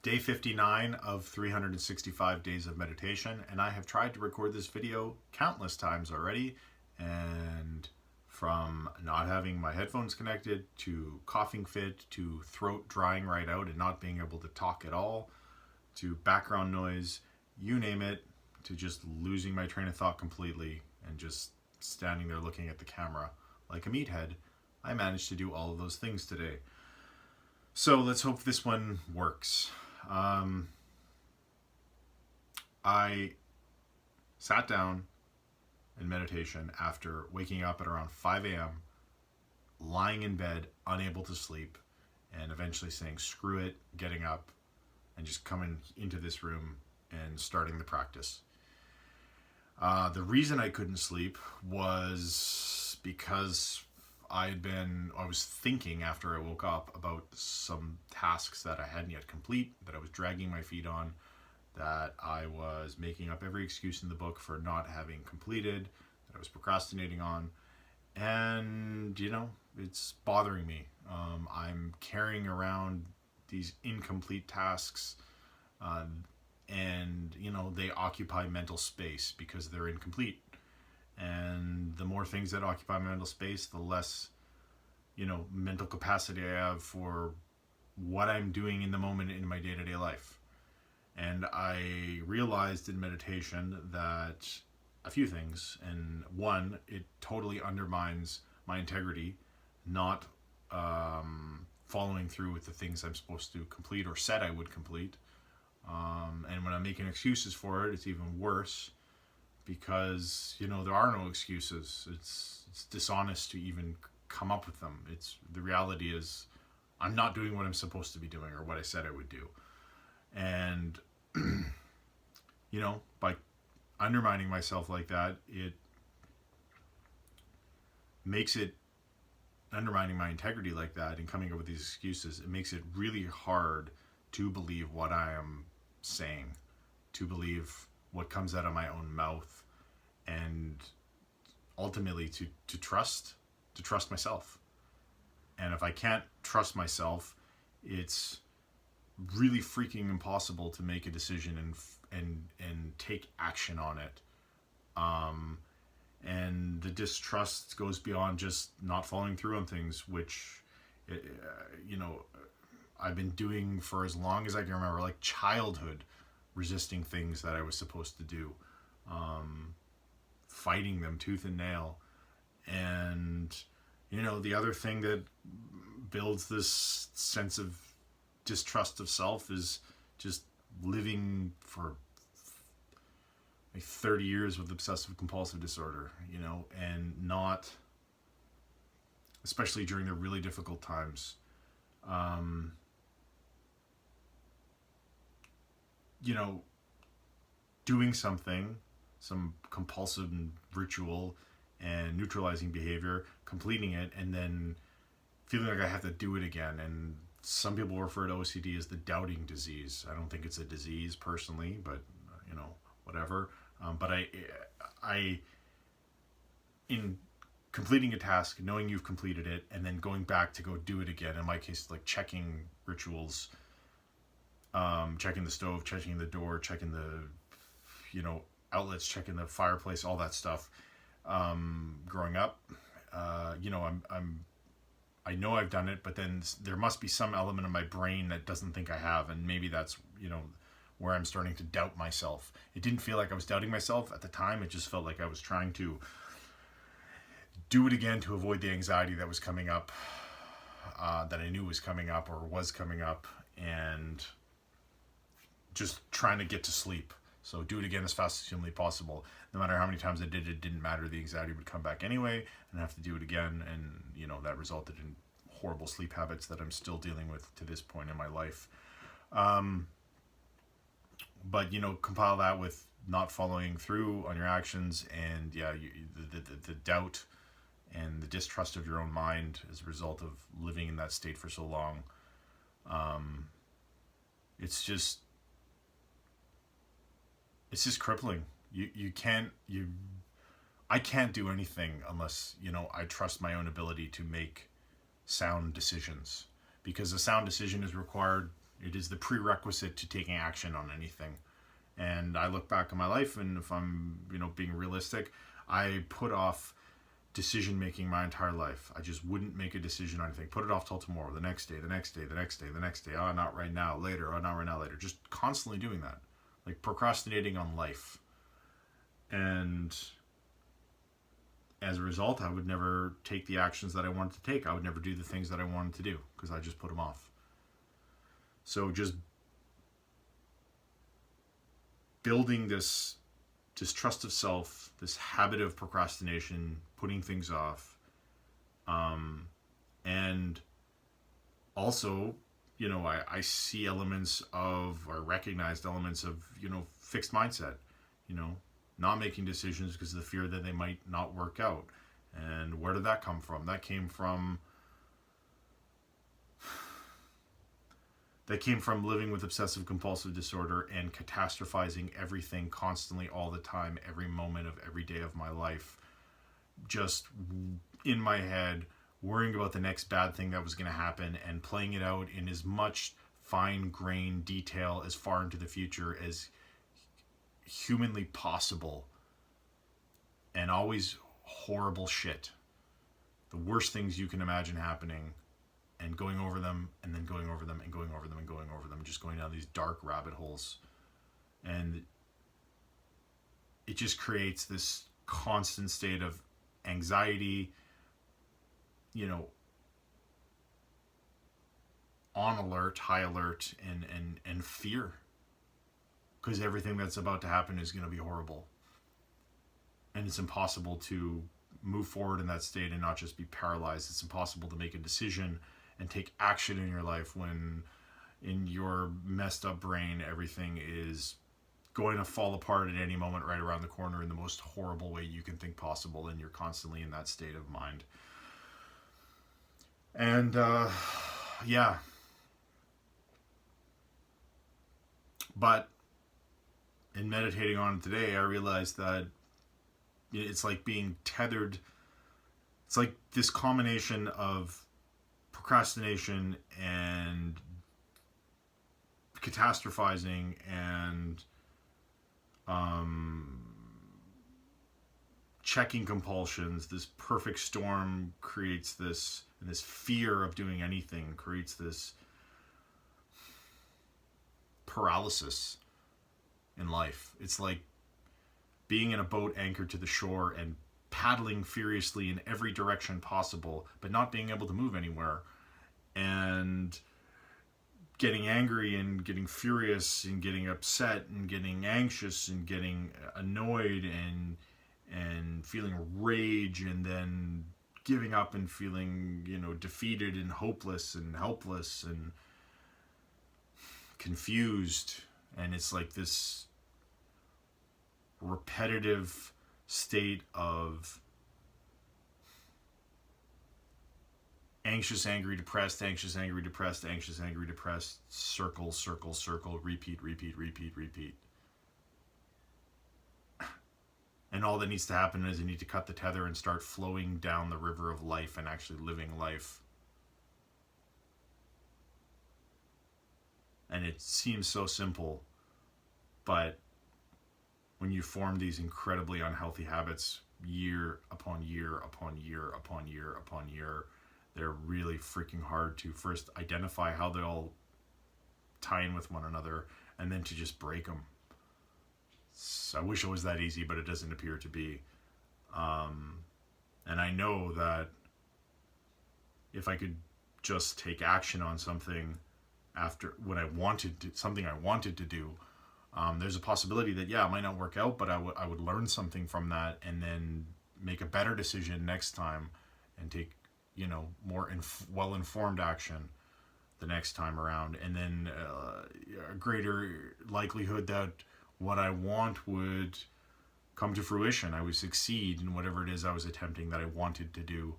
day 59 of 365 days of meditation, and I have tried to record this video countless times already, and from not having my headphones connected to coughing fit to throat drying right out and not being able to talk at all to background noise, you name it, to just losing my train of thought completely and just standing there looking at the camera like a meathead, I managed to do all of those things today. So let's hope this one works. I sat down in meditation after waking up at around 5 a.m., lying in bed, unable to sleep, and eventually saying, screw it, getting up, and just coming into this room and starting the practice. The reason I couldn't sleep was because I was thinking after I woke up about some tasks that I hadn't yet complete, that I was dragging my feet on, that I was making up every excuse in the book for not having completed, that I was procrastinating on, and, it's bothering me. I'm carrying around these incomplete tasks, and, they occupy mental space because they're incomplete. And the more things that occupy mental space, the less, mental capacity I have for what I'm doing in the moment in my day-to-day life. And I realized in meditation that a few things. And one, it totally undermines my integrity, not following through with the things I'm supposed to complete or said I would complete. And when I'm making excuses for it, it's even worse. Because, there are no excuses. It's dishonest to even come up with them. The reality is I'm not doing what I'm supposed to be doing or what I said I would do. And, by undermining myself like that, it makes it, undermining my integrity like that and coming up with these excuses, it makes it really hard to believe what I am saying, to believe what comes out of my own mouth, and ultimately to trust myself. And if I can't trust myself, it's really freaking impossible to make a decision and take action on it. And the distrust goes beyond just not following through on things, which I've been doing for as long as I can remember, like childhood, resisting things that I was supposed to do, fighting them tooth and nail. And, the other thing that builds this sense of distrust of self is just living for like 30 years with obsessive compulsive disorder, and not, especially during the really difficult times, doing something, some compulsive ritual and neutralizing behavior, completing it, and then feeling like I have to do it again. And some people refer to OCD as the doubting disease. I don't think it's a disease personally, but whatever. But I, in completing a task, knowing you've completed it, and then going back to go do it again. In my case, like checking rituals, checking the stove, checking the door, checking the, outlets, checking the fireplace, all that stuff. Growing up, I know I've done it, but then there must be some element of my brain that doesn't think I have, and maybe that's, where I'm starting to doubt myself. It didn't feel like I was doubting myself at the time. It just felt like I was trying to do it again to avoid the anxiety that was coming up, that I knew was coming up or was coming up, and just trying to get to sleep. So do it again as fast as humanly possible. No matter how many times I did it, didn't matter. The anxiety would come back anyway, and I have to do it again. And, that resulted in horrible sleep habits that I'm still dealing with to this point in my life. But, compile that with not following through on your actions, and the doubt and the distrust of your own mind as a result of living in that state for so long. It's just crippling. I can't do anything unless, I trust my own ability to make sound decisions, because a sound decision is required It is the prerequisite to taking action on anything. And I look back on my life, and if I'm, being realistic, I put off decision making my entire life. I just wouldn't make a decision on anything. Put it off till tomorrow, the next day, the next day, the next day, the next day. Oh, not right now, later. Oh, not right now, later. Just constantly doing that. Like procrastinating on life. And as a result, I would never take the actions that I wanted to take. I would never do the things that I wanted to do because I just put them off. So just building this distrust of self, this habit of procrastination, putting things off, and also, I see elements of, or recognized elements of, fixed mindset, not making decisions because of the fear that they might not work out. And where did that come from? That came from living with obsessive compulsive disorder and catastrophizing everything constantly, all the time, every moment of every day of my life. Just in my head, worrying about the next bad thing that was going to happen and playing it out in as much fine-grained detail as far into the future as humanly possible. And always horrible shit. The worst things you can imagine happening. And going over them, and then going over them, and going over them, and going over them, just going down these dark rabbit holes. And it just creates this constant state of anxiety, on alert, high alert, and fear. Because everything that's about to happen is going to be horrible. And it's impossible to move forward in that state and not just be paralyzed. It's impossible to make a decision and take action in your life when in your messed up brain everything is going to fall apart at any moment right around the corner in the most horrible way you can think possible, and you're constantly in that state of mind. And but in meditating on it today, I realized that it's like being tethered. It's like this combination of procrastination and catastrophizing and checking compulsions. This perfect storm creates this, and this fear of doing anything creates this paralysis in life. It's like being in a boat anchored to the shore and paddling furiously in every direction possible, but not being able to move anywhere, and getting angry and getting furious and getting upset and getting anxious and getting annoyed and feeling rage, and then giving up and feeling, defeated and hopeless and helpless and confused. And it's like this repetitive state of anxious, angry, depressed, anxious, angry, depressed, anxious, angry, depressed, circle, circle, circle, repeat, repeat, repeat, repeat. And all that needs to happen is you need to cut the tether and start flowing down the river of life and actually living life. And it seems so simple, but when you form these incredibly unhealthy habits year upon year upon year upon year upon year, they're really freaking hard to first identify how they all tie in with one another, and then to just break them. So I wish it was that easy, but it doesn't appear to be. And I know that if I could just take action on something after when I wanted to, something I wanted to do, there's a possibility that it might not work out, but I would learn something from that, and then make a better decision next time, and take more well-informed action the next time around, and then a greater likelihood that what I want would come to fruition. I would succeed in whatever it is I was attempting that I wanted to do,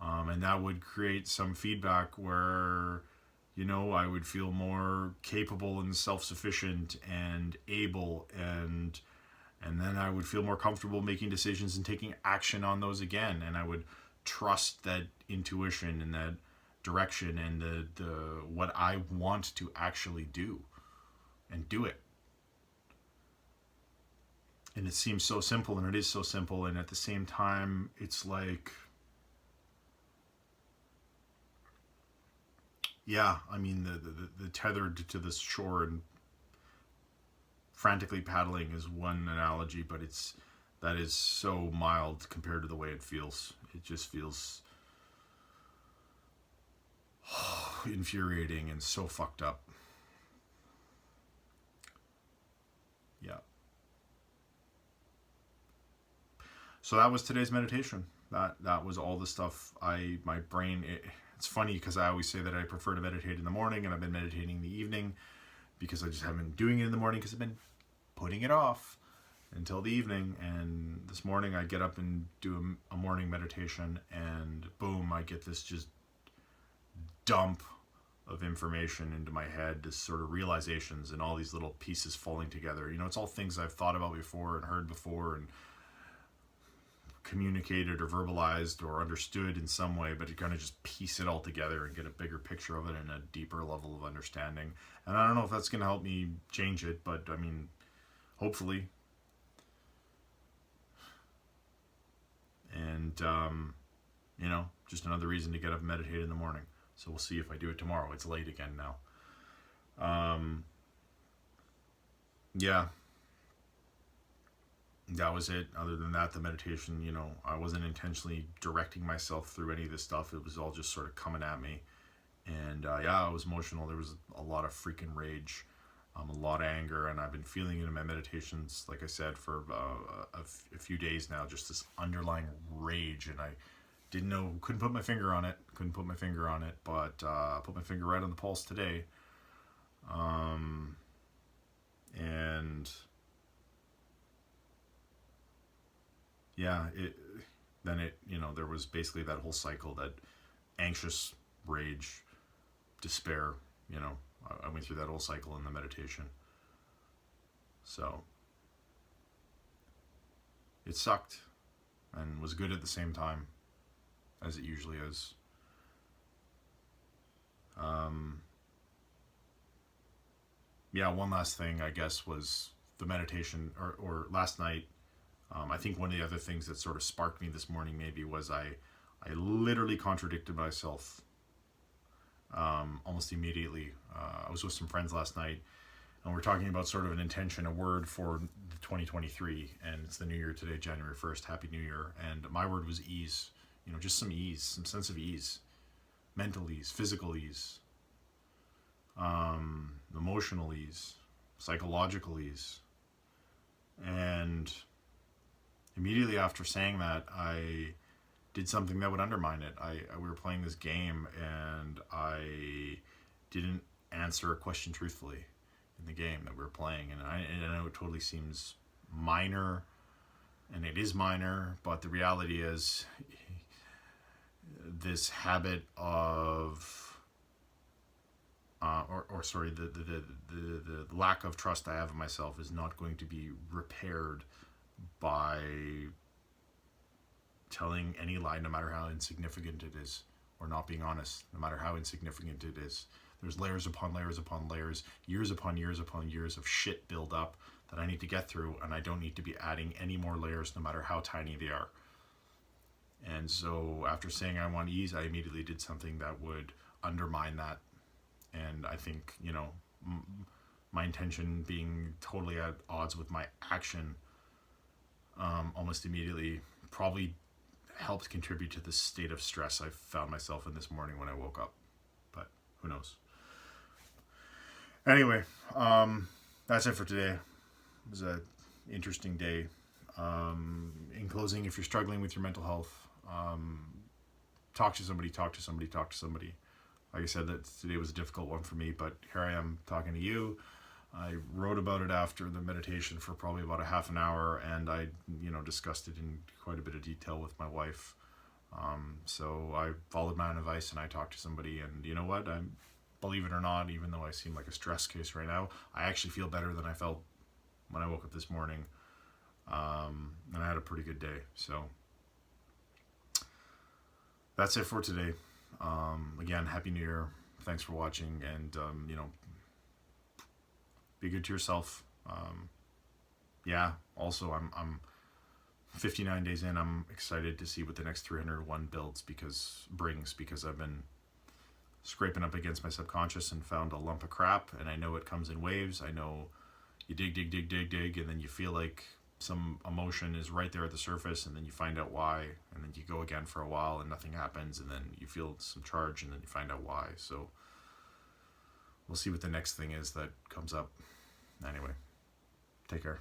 and that would create some feedback where I would feel more capable and self-sufficient and able, and then I would feel more comfortable making decisions and taking action on those again, and I would trust that intuition and that direction and the what I want to actually do, and do it. And it seems so simple, and it is so simple, and at the same time, it's like, yeah, I mean, the tethered to this shore and frantically paddling is one analogy, but that is so mild compared to the way it feels. It just feels infuriating and so fucked up. Yeah. So that was today's meditation. That was all the stuff my brain. It's funny because I always say that I prefer to meditate in the morning, and I've been meditating in the evening because I just haven't been doing it in the morning because I've been putting it off until the evening. And this morning I get up and do a morning meditation, and boom, I get this just dump of information into my head, this sort of realizations and all these little pieces falling together. You know, it's all things I've thought about before and heard before and communicated or verbalized or understood in some way, but you kind of just piece it all together and get a bigger picture of it and a deeper level of understanding. And I don't know if that's going to help me change it, but I mean, hopefully. And, you know, just another reason to get up and meditate in the morning. So we'll see if I do it tomorrow. It's late again now. Yeah. That was it. Other than that, the meditation, you know, I wasn't intentionally directing myself through any of this stuff. It was all just sort of coming at me. And yeah, I was emotional. There was a lot of freaking rage, a lot of anger, and I've been feeling it in my meditations, like I said, for a few days now, just this underlying rage. And I couldn't put my finger on it, but put my finger right on the pulse today. And yeah, you know, there was basically that whole cycle, that anxious rage, despair, you know, I went through that whole cycle in the meditation. So it sucked and was good at the same time, as it usually is. Yeah, one last thing, I guess, was the meditation, or last night. I think one of the other things that sort of sparked me this morning maybe was I literally contradicted myself almost immediately. I was with some friends last night, and we're talking about sort of an intention, a word for 2023, and it's the new year today, January 1st. Happy New Year. And my word was ease. You know, just some ease, some sense of ease, mental ease, physical ease, emotional ease, psychological ease. And immediately after saying that, I did something that would undermine it. We were playing this game, and I didn't answer a question truthfully in the game that we were playing. And I know it totally seems minor, and it is minor, but the reality is this habit of the lack of trust I have in myself is not going to be repaired by telling any lie, no matter how insignificant it is, or not being honest, no matter how insignificant it is. There's layers upon layers upon layers, years upon years upon years of shit build up that I need to get through, and I don't need to be adding any more layers, no matter how tiny they are. And so after saying I want ease, I immediately did something that would undermine that. And I think, you know, my intention being totally at odds with my action almost immediately probably helped contribute to the state of stress I found myself in this morning when I woke up. But who knows? Anyway, that's it for today. It was an interesting day. In closing, if you're struggling with your mental health, talk to somebody. Like I said, that today was a difficult one for me, but here I am talking to you. I wrote about it after the meditation for probably about a half an hour, and I, you know, discussed it in quite a bit of detail with my wife. So I followed my own advice, and I talked to somebody, and you know what? Believe it or not, even though I seem like a stress case right now, I actually feel better than I felt when I woke up this morning. And I had a pretty good day. So that's it for today. Again, Happy New Year. Thanks for watching, and be good to yourself. Yeah. Also, I'm 59 days in. I'm excited to see what the next 301 brings, because I've been scraping up against my subconscious and found a lump of crap, and I know it comes in waves. I know you dig, and then you feel like some emotion is right there at the surface, and then you find out why, and then you go again for a while and nothing happens, and then you feel some charge, and then you find out why. So we'll see what the next thing is that comes up. Anyway, take care.